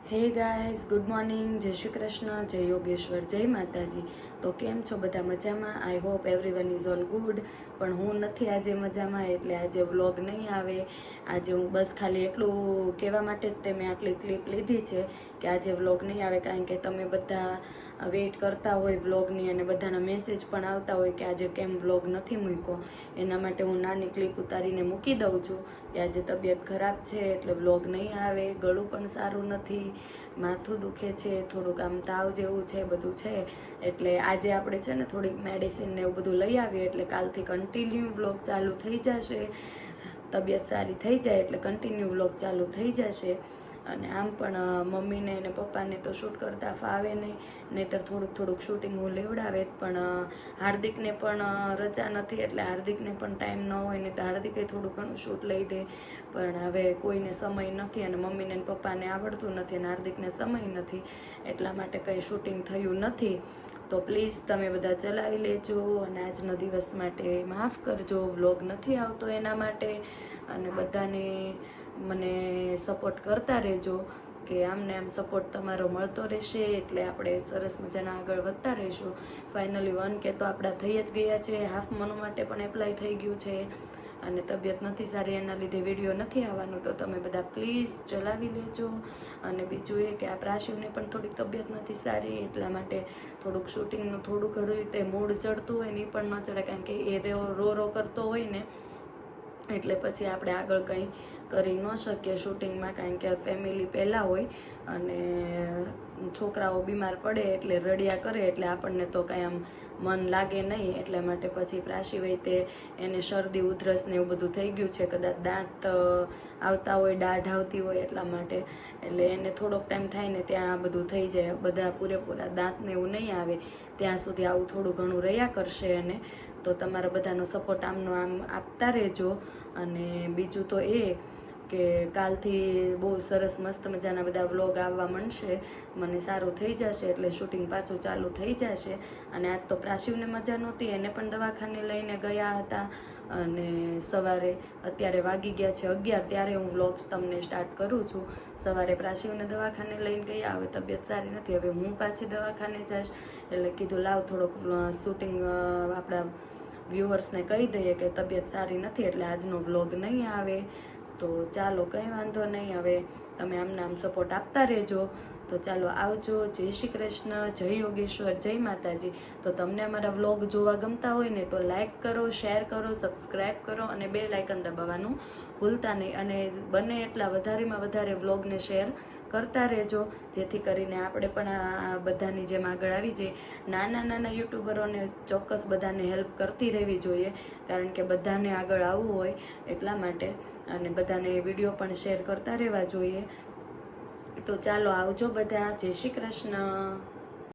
Hey guys, good morning, જય શ્રી કૃષ્ણ, જય યોગેશ્વર, જય માતાજી. તો કેમ છો બધા? મજામાં? I hope everyone is all good. પણ હું નથી આજે મજામાં, એટલે આજે વ્લોગ નહીં આવે. આજે હું બસ ખાલી એટલું કહેવા માટે જ મેં આટલી ક્લિપ લીધી છે કે આજે વ્લોગ નહીં આવે, કારણ કે તમે બધા વેઇટ કરતા હોય વ્લોગની અને બધાના મેસેજ પણ આવતા હોય કે આજે કેમ વ્લોગ નથી મૂક્યો. એના માટે હું નાની ક્લિપ ઉતારીને મૂકી દઉં છું કે આજે તબિયત ખરાબ છે એટલે વ્લોગ નહીં આવે. ગળું પણ સારું નથી, માથું દુખે છે, થોડુંક આમ તાવ જેવું છે, બધું છે. એટલે આજે આપણે છે ને થોડીક મેડિસિન ને એવું બધું લઈ આવીએ એટલે કાલથી કન્ટિન્યુ વ્લોગ ચાલુ થઈ જશે. તબિયત સારી થઈ જાય એટલે કન્ટિન્યુ વ્લોગ ચાલુ થઈ જશે. અને આમ પણ મમ્મીને અને પપ્પાને તો શૂટ કરતા ફાવે નહીં, નહીંતર થોડુંક શૂટિંગ હું લેવડાવે. પણ હાર્દિકને પણ રજા નથી એટલે હાર્દિકને પણ ટાઈમ ન હોય ને તો હાર્દિકે થોડું ઘણું શૂટ લઈ દે. પણ હવે કોઈને સમય નથી અને મમ્મીને અને પપ્પાને આવડતું નથી અને હાર્દિકને સમય નથી, એટલા માટે કંઈ શૂટિંગ થયું નથી. તો પ્લીઝ તમે બધા ચલાવી લેજો અને આજનો દિવસ માટે માફ કરજો, વ્લોગ નથી આવતો એના માટે. અને બધાને મને સપોર્ટ કરતા રહેજો કે આમને આમ સપોર્ટ તમારો મળતો રહેશે એટલે આપણે સરસ મજાના આગળ વધતા રહીશું. ફાઇનલી 1K તો આપણા થઈ જ ગયા છે, હાફ મનુ માટે પણ એપ્લાય થઈ ગયું છે. અને તબિયત નથી સારી એના લીધે વિડીયો નથી આવવાનું, તો તમે બધા પ્લીઝ ચલાવી લેજો. અને બીજું એ કે આ પ્રાશિવને પણ થોડીક તબિયત નથી સારી, એટલા માટે થોડુંક શૂટિંગનું થોડું ઘણું રીતે મૂડ ચડતું હોય ને એ પણ ન ચડે, કારણ કે એ રો કરતો હોય ને એટલે પછી આપણે આગળ કંઈ કરી ન શકીએ શૂટિંગમાં, કારણ કે ફેમિલી પહેલાં હોય અને છોકરાઓ બીમાર પડે એટલે રડ્યા કરે એટલે આપણને તો કાંઈ આમ મન લાગે નહીં. એટલા માટે પછી પ્રાશી હોય તે એને શરદી ઉધરસ ને એવું બધું થઈ ગયું છે, કદાચ દાંત આવતા હોય, દાઢ આવતી હોય, એટલા માટે. એટલે એને થોડોક ટાઈમ થાય ને ત્યાં આ બધું થઈ જાય, બધા પૂરેપૂરા દાંતને એવું નહીં આવે ત્યાં સુધી આવું થોડું ઘણું રહ્યા કરશે. અને તો તમારા બધાનો સપોર્ટ આમનો આમ આપતા રહેજો. અને બીજું તો એ કે કાલથી બહુ સરસ મસ્ત મજાના બધા વ્લોગ આવવા માંડશે, મને સારું થઈ જશે એટલે શૂટિંગ પાછું ચાલુ થઈ જશે. અને આજ તો પ્રાશિવને મજા નહોતી, એને પણ દવાખાને લઈને ગયા હતા. અને સવારે અત્યારે વાગી ગયા છે 11, ત્યારે હું વ્લોગ તમને સ્ટાર્ટ કરું છું. સવારે પ્રાશિવને દવાખાને લઈને ગયા, હવે તબિયત સારી નથી, હવે હું પાછી દવાખાને જઈશ એટલે કીધું લાવ થોડોક શૂટિંગ આપણા વ્યુઅર્સને કહી દઈએ કે તબિયત સારી નથી એટલે આજનો વ્લોગ નહીં આવે. તો ચાલો, કંઈ વાંધો નહીં, હવે તમે આમને આમ સપોર્ટ આપતા રહેજો. તો ચાલો આવજો, જય શ્રી કૃષ્ણ, જય યોગેશ્વર, જય માતાજી. તો તમને અમારા વ્લોગ જોવા ગમતા હોય ને તો લાઈક કરો, શેર કરો, સબસ્ક્રાઈબ કરો અને બેલ આઇકન દબાવવાનું ભૂલતા નહીં. અને બને એટલા વધારેમાં વધારે વ્લોગને શેર કરતા રહેજો, જેથી કરીને આપણે પણ આ બધાની જેમ આગળ આવી જઈએ. નાના યુટ્યુબરોને ચોક્કસ બધાને હેલ્પ કરતી રહેવી જોઈએ, કારણ કે બધાને આગળ આવવું હોય એટલા માટે. અને બધાને વિડીયો પણ શેર કરતા રહેવા જોઈએ. તો ચાલો આવજો બધા, જય શ્રી કૃષ્ણ.